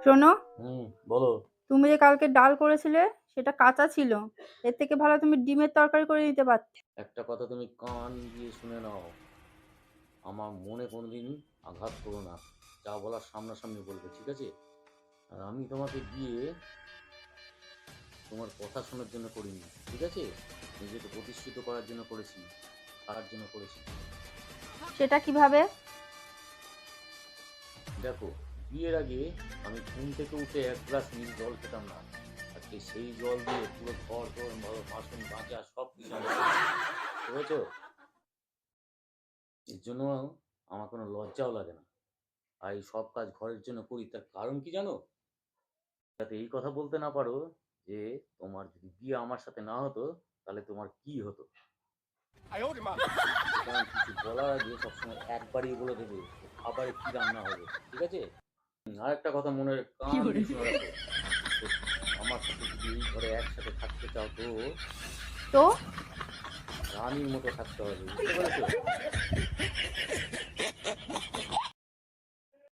শোনো, বলো। তুমি যে কালকে ডাল করেছিলে সেটা কাঁচা ছিল। এর থেকে ভালো তুমি ডিমের তরকারি করে নিতে পারতে। একটা কথা তুমি কান দিয়ে শুনে নাও, আমার মনে কোনোদিন আঘাত করো না। যা বলার সামনাসামনি বলবে, ঠিক আছে? আর আমি তোমাকে গিয়ে তোমার কথা শোনার জন্য করিনি, ঠিক আছে? নিজেকে প্রতিষ্ঠিত করার জন্য করেছি, তার জন্য করেছি। সেটা কিভাবে? দেখো, বিয়ের আগে আমি ঘুম থেকে উঠে এক গ্লাস নীল জল খেতাম না। আজকে সেই জল দিয়ে পুরো ঘর তোর বাসন বাঁচা সব কিছু আমি বুঝেছো? এর জন্য আমার কোনো লজ্জাও লাগে না। আর এই সব কাজ ঘরের জন্য করি, তার কারণ কি জানো? যাতে এই কথা বলতে না পারো যে তোমার যদি বিয়ে আমার সাথে না হতো তাহলে তোমার কি হতো। সুতরাং কিছু বলার আগে সবসময় একবারই বলে দেবে যে খাবারে কি রান্না হবে, ঠিক আছে? আর একটা কথা মনে কান দিয়ে শুনে রাখো, যে আমার সাথে যদি এই ঘরে একসাথে থাকতে চাও তো তো রানীর মতো থাকতে হবে, বুঝতে পেরেছো?